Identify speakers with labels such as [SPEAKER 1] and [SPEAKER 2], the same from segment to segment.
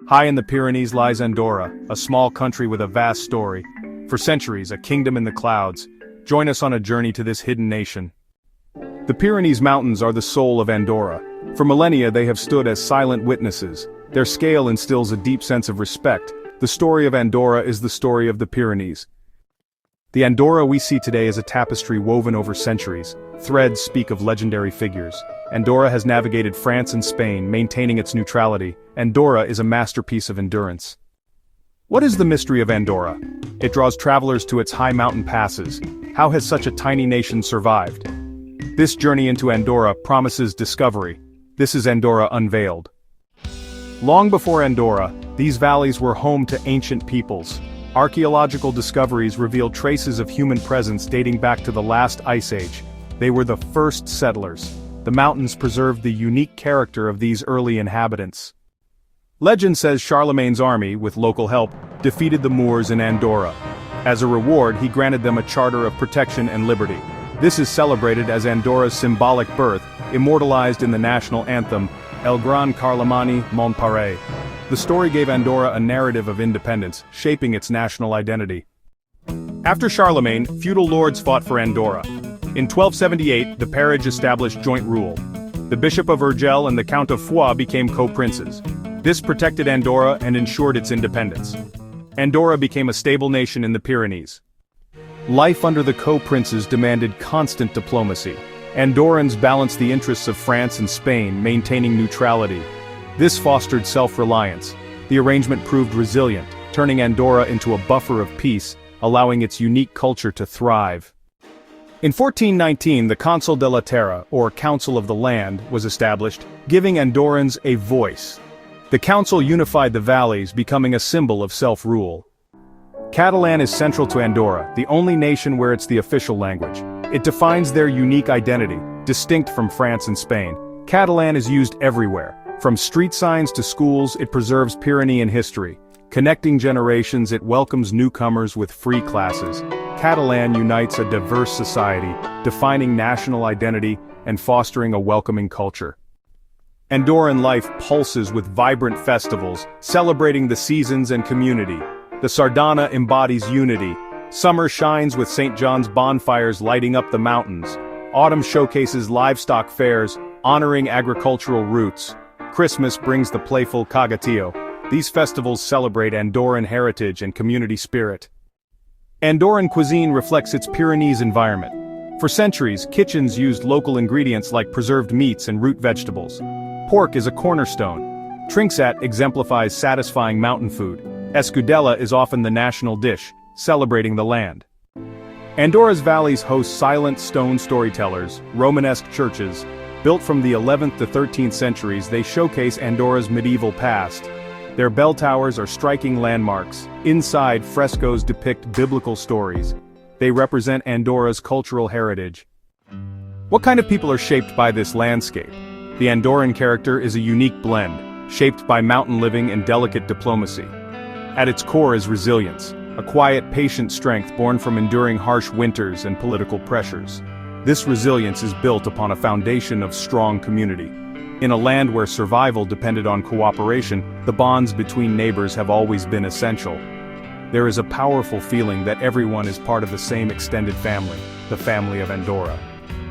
[SPEAKER 1] High in the Pyrenees lies Andorra, a small country with a vast story. For centuries, a kingdom in the clouds. Join us on a journey to this hidden nation. The Pyrenees Mountains are the soul of Andorra. For millennia they have stood as silent witnesses. Their scale instills a deep sense of respect. The story of Andorra is the story of the Pyrenees. The Andorra we see today is a tapestry woven over centuries. Threads speak of legendary figures. Andorra has navigated France and Spain, maintaining its neutrality. Andorra is a masterpiece of endurance. What is the mystery of Andorra? It draws travelers to its high mountain passes. How has such a tiny nation survived? This journey into Andorra promises discovery. This is Andorra Unveiled. Long before Andorra, these valleys were home to ancient peoples. Archaeological discoveries reveal traces of human presence dating back to the last ice age. They were the first settlers. The mountains preserved the unique character of these early inhabitants. Legend says Charlemagne's army, with local help, defeated the Moors in Andorra. As a reward, he granted them a charter of protection and liberty. This is celebrated as Andorra's symbolic birth, immortalized in the national anthem, El Gran Carlemany Mon Pare. The story gave Andorra a narrative of independence, shaping its national identity. After Charlemagne, feudal lords fought for Andorra. In 1278, the Paréage established joint rule. The Bishop of Urgell and the Count of Foix became co-princes. This protected Andorra and ensured its independence. Andorra became a stable nation in the Pyrenees. Life under the co-princes demanded constant diplomacy. Andorrans balanced the interests of France and Spain, maintaining neutrality. This fostered self-reliance. The arrangement proved resilient, turning Andorra into a buffer of peace, allowing its unique culture to thrive. In 1419, the Consell de la Terra, or Council of the Land, was established, giving Andorrans a voice. The council unified the valleys, becoming a symbol of self-rule. Catalan is central to Andorra, the only nation where it's the official language. It defines their unique identity, distinct from France and Spain. Catalan is used everywhere. From street signs to schools, it preserves Pyrenean history. Connecting generations, it welcomes newcomers with free classes. Catalan unites a diverse society, defining national identity and fostering a welcoming culture. Andorran life pulses with vibrant festivals, celebrating the seasons and community. The Sardana embodies unity. Summer shines with St. John's bonfires lighting up the mountains. Autumn showcases livestock fairs, honoring agricultural roots. Christmas brings the playful Cagatillo. These festivals celebrate Andorran heritage and community spirit. Andorran cuisine reflects its Pyrenees environment. For centuries, kitchens used local ingredients like preserved meats and root vegetables. Pork is a cornerstone. Trinxat exemplifies satisfying mountain food. Escudella is often the national dish, celebrating the land. Andorra's valleys host silent stone storytellers, Romanesque churches. Built from the 11th to 13th centuries, they showcase Andorra's medieval past. Their bell towers are striking landmarks. Inside, frescoes depict biblical stories. They represent Andorra's cultural heritage. What kind of people are shaped by this landscape? The Andorran character is a unique blend, shaped by mountain living and delicate diplomacy. At its core is resilience, a quiet, patient strength born from enduring harsh winters and political pressures. This resilience is built upon a foundation of strong community. In a land where survival depended on cooperation, the bonds between neighbors have always been essential. There is a powerful feeling that everyone is part of the same extended family, the family of Andorra.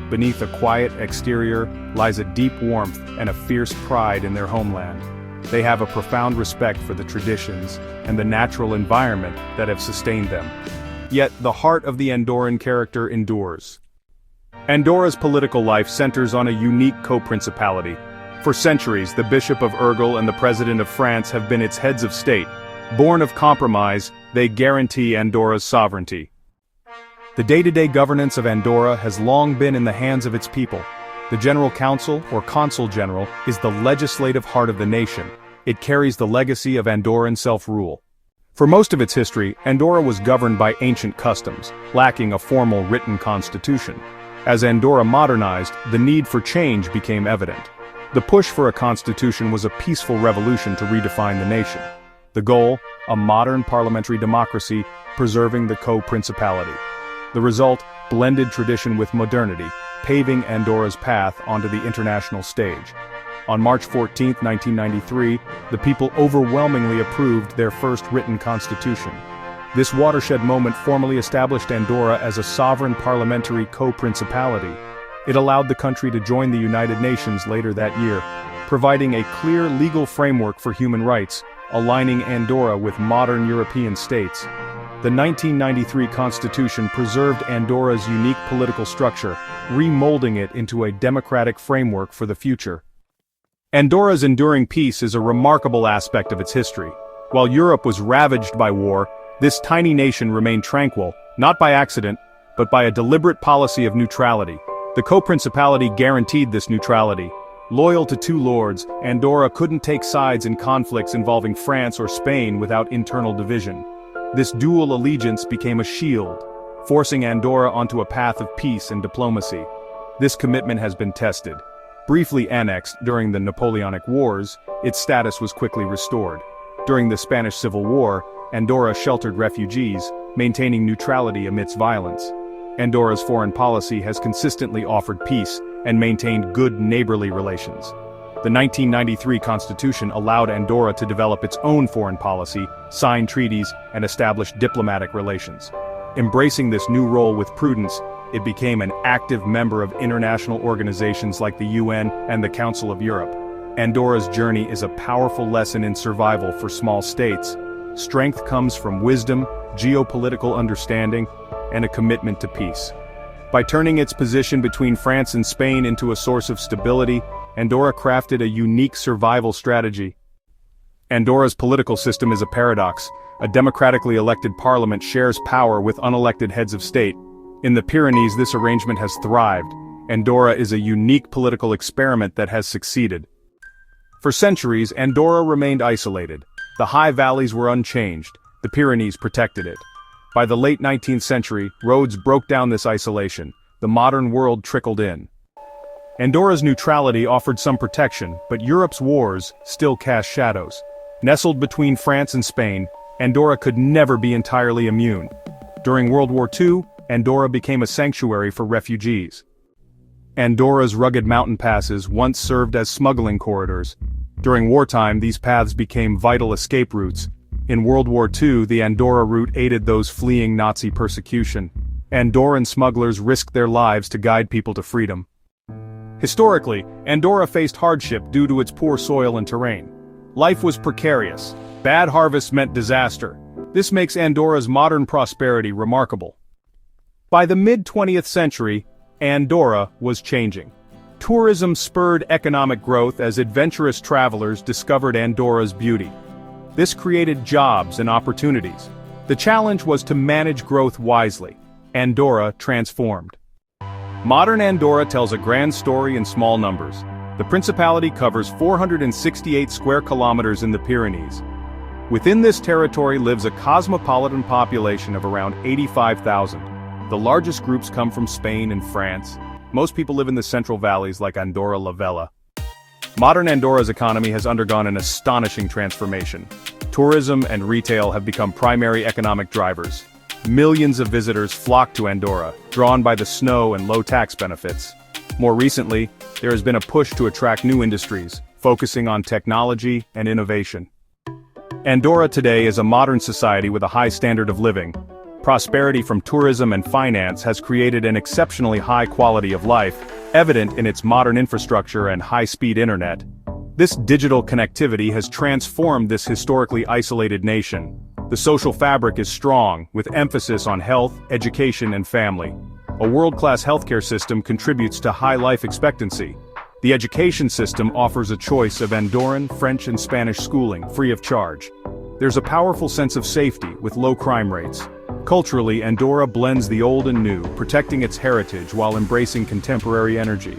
[SPEAKER 1] Beneath a quiet exterior lies a deep warmth and a fierce pride in their homeland. They have a profound respect for the traditions and the natural environment that have sustained them. Yet the heart of the Andorran character endures. Andorra's political life centers on a unique co-principality. For centuries, the Bishop of Urgell and the President of France have been its heads of state. Born of compromise, they guarantee Andorra's sovereignty. The day-to-day governance of Andorra has long been in the hands of its people. The General Council, or Consul General, is the legislative heart of the nation. It carries the legacy of Andorran self-rule. For most of its history, Andorra was governed by ancient customs, lacking a formal written constitution. As Andorra modernized, the need for change became evident. The push for a constitution was a peaceful revolution to redefine the nation. The goal, a modern parliamentary democracy, preserving the co-principality. The result, blended tradition with modernity, paving Andorra's path onto the international stage. On March 14, 1993, the people overwhelmingly approved their first written constitution. This watershed moment formally established Andorra as a sovereign parliamentary co-principality. It allowed the country to join the United Nations later that year, providing a clear legal framework for human rights, aligning Andorra with modern European states. The 1993 Constitution preserved Andorra's unique political structure, remolding it into a democratic framework for the future. Andorra's enduring peace is a remarkable aspect of its history. While Europe was ravaged by war, this tiny nation remained tranquil, not by accident, but by a deliberate policy of neutrality. The co-principality guaranteed this neutrality. Loyal to two lords, Andorra couldn't take sides in conflicts involving France or Spain without internal division. This dual allegiance became a shield, forcing Andorra onto a path of peace and diplomacy. This commitment has been tested. Briefly annexed during the Napoleonic Wars, its status was quickly restored. During the Spanish Civil War, Andorra sheltered refugees, maintaining neutrality amidst violence. Andorra's foreign policy has consistently offered peace and maintained good neighborly relations. The 1993 Constitution allowed Andorra to develop its own foreign policy, sign treaties, and establish diplomatic relations. Embracing this new role with prudence, it became an active member of international organizations like the UN and the Council of Europe. Andorra's journey is a powerful lesson in survival for small states. Strength comes from wisdom, geopolitical understanding, and a commitment to peace. By turning its position between France and Spain into a source of stability, Andorra crafted a unique survival strategy. Andorra's political system is a paradox. A democratically elected parliament shares power with unelected heads of state. In the Pyrenees, this arrangement has thrived. Andorra is a unique political experiment that has succeeded. For centuries, Andorra remained isolated. The high valleys were unchanged. The Pyrenees protected it. By the late 19th century, roads broke down this isolation. The modern world trickled in. Andorra's neutrality offered some protection, but Europe's wars still cast shadows. Nestled between France and Spain, Andorra could never be entirely immune. During World War II, Andorra became a sanctuary for refugees. Andorra's rugged mountain passes once served as smuggling corridors. During wartime, these paths became vital escape routes. In World War II, the Andorra route aided those fleeing Nazi persecution. Andorran smugglers risked their lives to guide people to freedom. Historically, Andorra faced hardship due to its poor soil and terrain. Life was precarious. Bad harvests meant disaster. This makes Andorra's modern prosperity remarkable. By the mid-20th century, Andorra was changing. Tourism spurred economic growth as adventurous travelers discovered Andorra's beauty. This created jobs and opportunities. The challenge was to manage growth wisely. Andorra transformed. Modern Andorra tells a grand story in small numbers. The Principality covers 468 square kilometers in the Pyrenees. Within this territory lives a cosmopolitan population of around 85,000. The largest groups come from Spain and France. Most people live in the central valleys like Andorra la Vella. Modern Andorra's economy has undergone an astonishing transformation. Tourism and retail have become primary economic drivers. Millions of visitors flock to Andorra, drawn by the snow and low tax benefits. More recently, there has been a push to attract new industries, focusing on technology and innovation. Andorra today is a modern society with a high standard of living. Prosperity from tourism and finance has created an exceptionally high quality of life, evident in its modern infrastructure and high-speed internet. This digital connectivity has transformed this historically isolated nation. The social fabric is strong, with emphasis on health, education, and family. A world-class healthcare system contributes to high life expectancy. The education system offers a choice of Andorran, French, and Spanish schooling, free of charge. There's a powerful sense of safety, with low crime rates. Culturally, Andorra blends the old and new, protecting its heritage while embracing contemporary energy.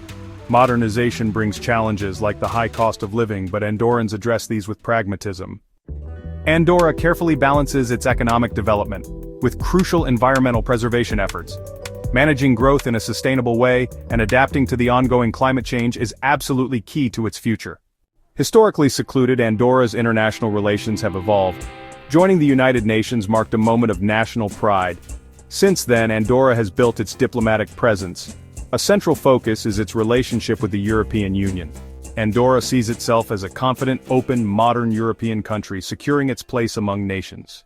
[SPEAKER 1] Modernization brings challenges like the high cost of living, but Andorrans address these with pragmatism. Andorra carefully balances its economic development with crucial environmental preservation efforts. Managing growth in a sustainable way and adapting to the ongoing climate change is absolutely key to its future. Historically secluded, Andorra's international relations have evolved. Joining the United Nations marked a moment of national pride. Since then, Andorra has built its diplomatic presence. A central focus is its relationship with the European Union. Andorra sees itself as a confident, open, modern European country securing its place among nations.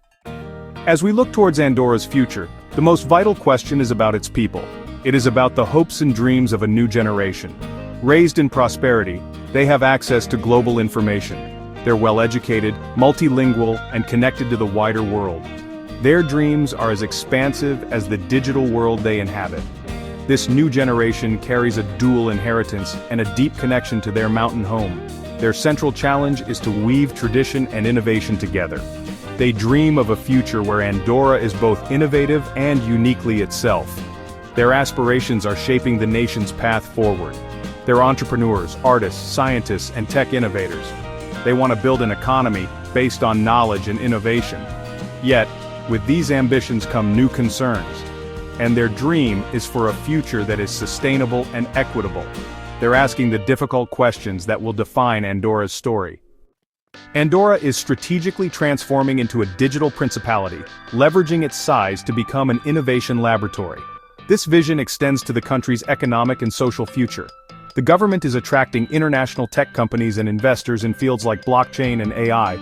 [SPEAKER 1] As we look towards Andorra's future, the most vital question is about its people. It is about the hopes and dreams of a new generation. Raised in prosperity, they have access to global information. They're well-educated, multilingual, and connected to the wider world. Their dreams are as expansive as the digital world they inhabit. This new generation carries a dual inheritance and a deep connection to their mountain home. Their central challenge is to weave tradition and innovation together. They dream of a future where Andorra is both innovative and uniquely itself. Their aspirations are shaping the nation's path forward. They're entrepreneurs, artists, scientists, and tech innovators. They want to build an economy based on knowledge and innovation. Yet, with these ambitions come new concerns. And their dream is for a future that is sustainable and equitable. They're asking the difficult questions that will define Andorra's story. Andorra is strategically transforming into a digital principality, leveraging its size to become an innovation laboratory. This vision extends to the country's economic and social future. The government is attracting international tech companies and investors in fields like blockchain and AI.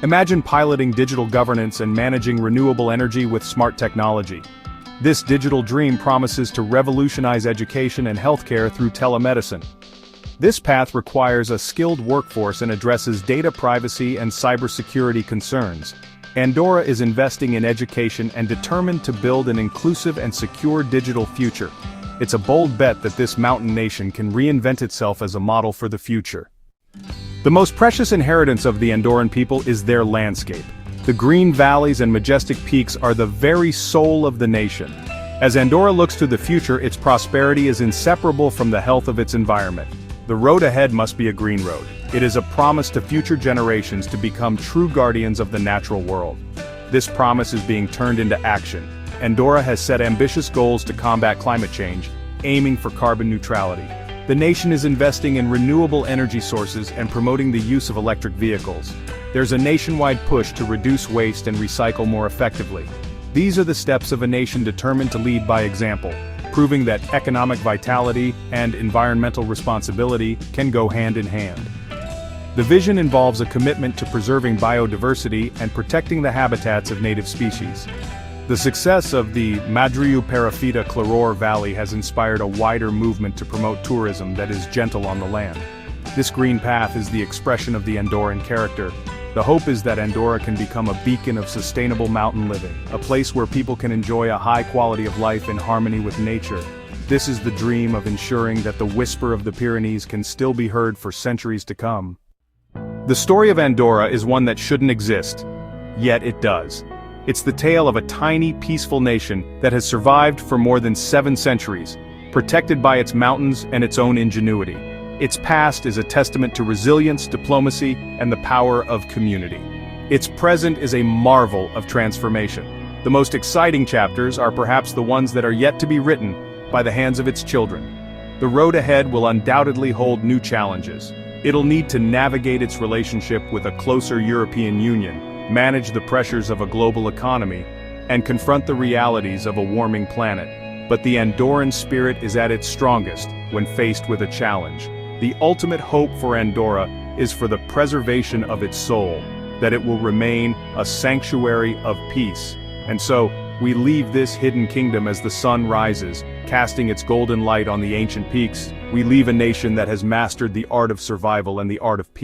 [SPEAKER 1] Imagine piloting digital governance and managing renewable energy with smart technology. This digital dream promises to revolutionize education and healthcare through telemedicine. This path requires a skilled workforce and addresses data privacy and cybersecurity concerns. Andorra is investing in education and determined to build an inclusive and secure digital future. It's a bold bet that this mountain nation can reinvent itself as a model for the future. The most precious inheritance of the Andorran people is their landscape. The green valleys and majestic peaks are the very soul of the nation. As Andorra looks to the future, its prosperity is inseparable from the health of its environment. The road ahead must be a green road. It is a promise to future generations to become true guardians of the natural world. This promise is being turned into action. Andorra has set ambitious goals to combat climate change, aiming for carbon neutrality. The nation is investing in renewable energy sources and promoting the use of electric vehicles. There's a nationwide push to reduce waste and recycle more effectively. These are the steps of a nation determined to lead by example, proving that economic vitality and environmental responsibility can go hand in hand. The vision involves a commitment to preserving biodiversity and protecting the habitats of native species. The success of the Madriu Perafita Claror Valley has inspired a wider movement to promote tourism that is gentle on the land. This green path is the expression of the Andorran character. The hope is that Andorra can become a beacon of sustainable mountain living, a place where people can enjoy a high quality of life in harmony with nature. This is the dream of ensuring that the whisper of the Pyrenees can still be heard for centuries to come. The story of Andorra is one that shouldn't exist, yet it does. It's the tale of a tiny, peaceful nation that has survived for more than 7 centuries, protected by its mountains and its own ingenuity. Its past is a testament to resilience, diplomacy, and the power of community. Its present is a marvel of transformation. The most exciting chapters are perhaps the ones that are yet to be written by the hands of its children. The road ahead will undoubtedly hold new challenges. It'll need to navigate its relationship with a closer European Union, manage the pressures of a global economy, and confront the realities of a warming planet. But the Andorran spirit is at its strongest when faced with a challenge. The ultimate hope for Andorra is for the preservation of its soul, that it will remain a sanctuary of peace. And so, we leave this hidden kingdom as the sun rises, casting its golden light on the ancient peaks. We leave a nation that has mastered the art of survival and the art of peace.